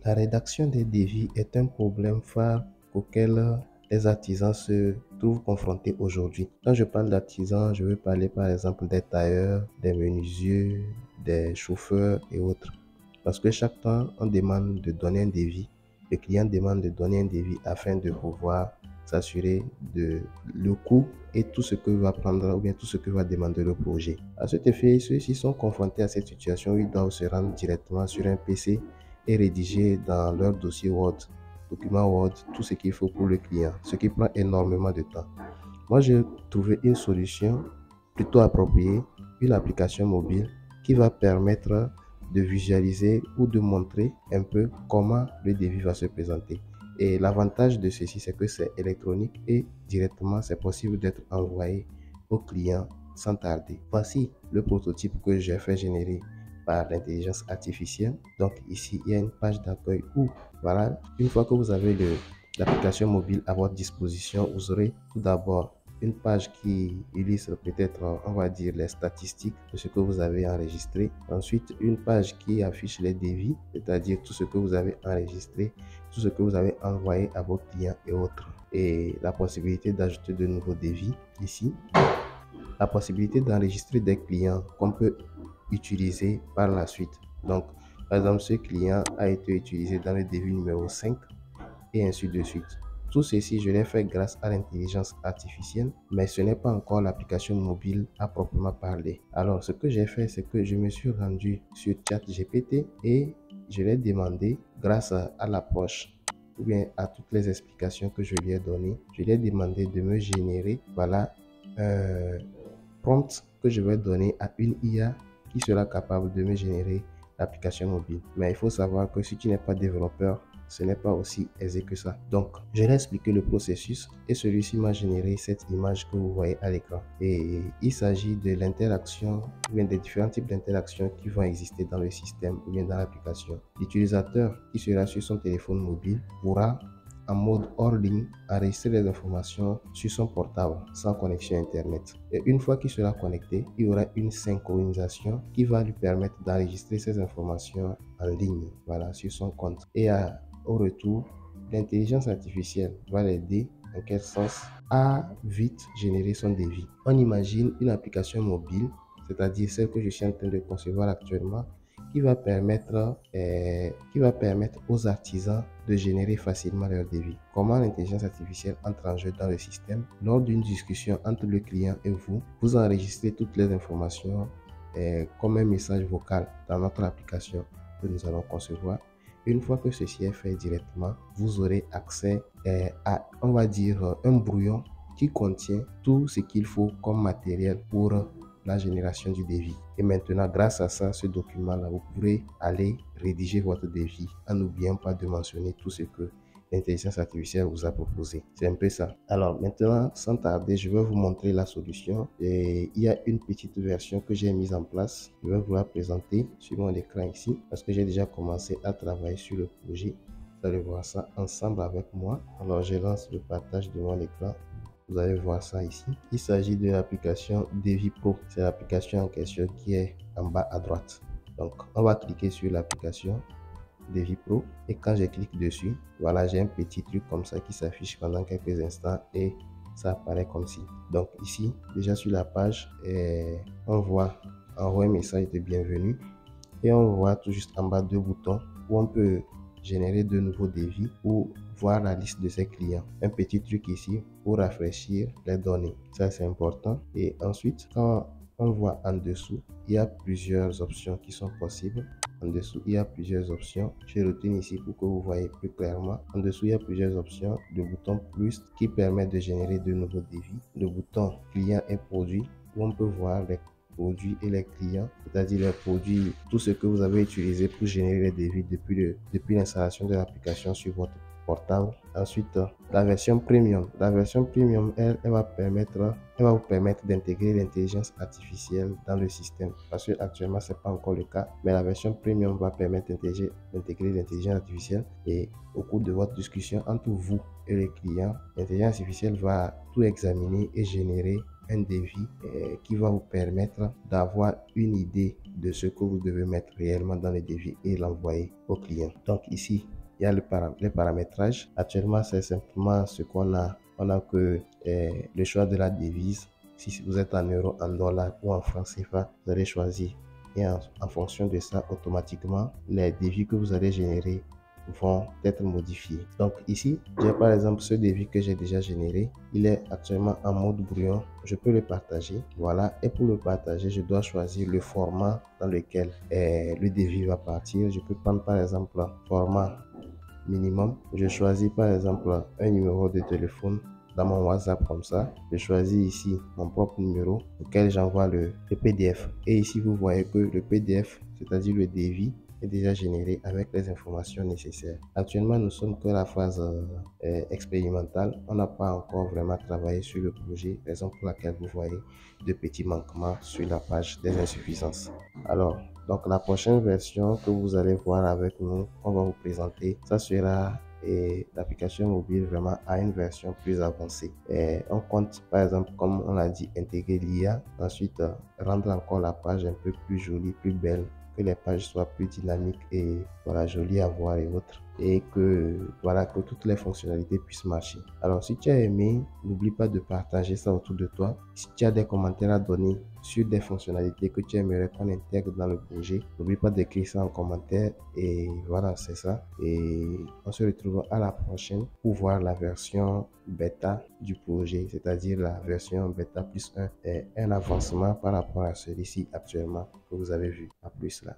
La rédaction des devis est un problème phare auquel les artisans se trouvent confrontés aujourd'hui. Quand je parle d'artisans, je veux parler par exemple des tailleurs, des menuisiers, des chauffeurs et autres. Parce que chaque temps, on demande de donner un devis. Le client demande de donner un devis afin de pouvoir s'assurer de le coût et tout ce que va prendre ou bien tout ce que va demander le projet. À cet effet, ceux-ci sont confrontés à cette situation où ils doivent se rendre directement sur un PC et rédiger dans leur dossier Word, document Word, tout ce qu'il faut pour le client, ce qui prend énormément de temps. Moi, j'ai trouvé une solution plutôt appropriée, une application mobile qui va permettre de visualiser ou de montrer un peu comment le devis va se présenter. Et l'avantage de ceci, c'est que c'est électronique et directement, c'est possible d'être envoyé au client sans tarder. Voici le prototype que j'ai fait générer par l'intelligence artificielle. Donc ici, il y a une page d'accueil où, voilà, une fois que vous avez l'application mobile à votre disposition, vous aurez tout d'abord une page qui illustre peut-être, on va dire, les statistiques de ce que vous avez enregistré. Ensuite, une page qui affiche les devis, c'est-à-dire tout ce que vous avez enregistré, tout ce que vous avez envoyé à vos clients et autres. Et la possibilité d'ajouter de nouveaux devis ici. La possibilité d'enregistrer des clients qu'on peut utiliser par la suite. Donc, par exemple, ce client a été utilisé dans le devis numéro 5 et ainsi de suite. Tout ceci, je l'ai fait grâce à l'intelligence artificielle, mais ce n'est pas encore l'application mobile à proprement parler. Alors, ce que j'ai fait, c'est que je me suis rendu sur ChatGPT et je l'ai demandé, grâce à l'approche ou bien à toutes les explications que je lui ai données, je lui ai demandé de me générer, voilà, un prompt que je vais donner à une IA qui sera capable de me générer l'application mobile. Mais il faut savoir que si tu n'es pas développeur, ce n'est pas aussi aisé que ça. Donc, je vais expliquer le processus et celui-ci m'a généré cette image que vous voyez à l'écran. Et il s'agit de l'interaction, ou bien des différents types d'interactions qui vont exister dans le système ou bien dans l'application. L'utilisateur qui sera sur son téléphone mobile pourra en mode hors ligne, enregistrer les informations sur son portable sans connexion Internet. Et une fois qu'il sera connecté, il y aura une synchronisation qui va lui permettre d'enregistrer ces informations en ligne, voilà, sur son compte. Et au retour, l'intelligence artificielle va l'aider, en quel sens, à vite générer son devis. On imagine une application mobile, c'est-à-dire celle que je suis en train de concevoir actuellement, qui va permettre aux artisans de générer facilement leur devis. Comment l'intelligence artificielle entre en jeu dans le système? Lors d'une discussion entre le client et vous, vous enregistrez toutes les informations comme un message vocal dans notre application que nous allons concevoir. Une fois que ceci est fait directement, vous aurez accès à, on va dire, un brouillon qui contient tout ce qu'il faut comme matériel pour la génération du devis. Et maintenant, grâce à ça, ce document-là, vous pourrez aller rédiger votre devis en n'oubliant pas de mentionner tout ce que l'intelligence artificielle vous a proposé. C'est un peu ça. Alors maintenant, sans tarder, je vais vous montrer la solution. Et il y a une petite version que j'ai mise en place. Je vais vous la présenter sur mon écran ici parce que j'ai déjà commencé à travailler sur le projet. Vous allez voir ça ensemble avec moi. Alors, je lance le partage de mon écran. Vous allez voir ça ici. Il s'agit de l'application Devis Pro. C'est l'application en question qui est en bas à droite. Donc, on va cliquer sur l'application Devis Pro. Et quand je clique dessus, voilà, j'ai un petit truc comme ça qui s'affiche pendant quelques instants et ça apparaît comme ci. Donc ici, déjà sur la page, on voit envoyer un message de bienvenue. Et on voit tout juste en bas deux boutons où on peut générer de nouveaux devis ou voir la liste de ses clients. Un petit truc ici pour rafraîchir les données. Ça, c'est important. Et ensuite, quand on voit en dessous, il y a plusieurs options qui sont possibles. En dessous, il y a plusieurs options. Je retourne ici pour que vous voyez plus clairement. En dessous, il y a plusieurs options. Le bouton plus qui permet de générer de nouveaux devis. Le bouton client et produit où on peut voir les produits et les clients, c'est-à-dire les produits, tout ce que vous avez utilisé pour générer les devis depuis l'installation de l'application sur votre portable. Ensuite, la version premium. La version premium, elle va vous permettre d'intégrer l'intelligence artificielle dans le système. Parce que actuellement, c'est pas encore le cas, mais la version premium va permettre d'intégrer l'intelligence artificielle et au cours de votre discussion entre vous et les clients, l'intelligence artificielle va tout examiner et générer un devis qui va vous permettre d'avoir une idée de ce que vous devez mettre réellement dans le devis et l'envoyer au client. Donc ici, il y a les paramétrages. Actuellement, c'est simplement ce qu'on a. On a que le choix de la devise. Si vous êtes en euros, en dollars ou en francs CFA, vous allez choisir. Et en fonction de ça, automatiquement, les devis que vous allez générer vont être modifiés. Donc ici, j'ai par exemple ce devis que j'ai déjà généré. Il est actuellement en mode brouillon. Je peux le partager. Voilà. Et pour le partager, je dois choisir le format dans lequel le devis va partir. Je peux prendre par exemple format minimum. Je choisis par exemple un numéro de téléphone dans mon WhatsApp comme ça. Je choisis ici mon propre numéro auquel j'envoie le PDF. Et ici, vous voyez que le PDF, c'est-à-dire le devis, est déjà généré avec les informations nécessaires. Actuellement, nous sommes que la phase expérimentale. On n'a pas encore vraiment travaillé sur le projet, raison pour laquelle vous voyez de petits manquements sur la page des insuffisances. Alors, donc la prochaine version que vous allez voir avec nous, on va vous présenter, ça sera l'application mobile vraiment à une version plus avancée. Et on compte par exemple, comme on l'a dit, intégrer l'IA, ensuite rendre encore la page un peu plus jolie, plus belle, que les pages soient plus dynamiques et voilà, jolies à voir et autres, et que voilà, que toutes les fonctionnalités puissent marcher. Alors si tu as aimé, n'oublie pas de partager ça autour de toi. Si tu as des commentaires à donner sur des fonctionnalités que tu aimerais qu'on intègre dans le projet, n'oublie pas d'écrire ça en commentaire. Et voilà, c'est ça. Et on se retrouve à la prochaine pour voir la version bêta du projet, c'est-à-dire la version bêta plus 1 et un avancement par rapport à celui-ci actuellement que vous avez vu. À plus là.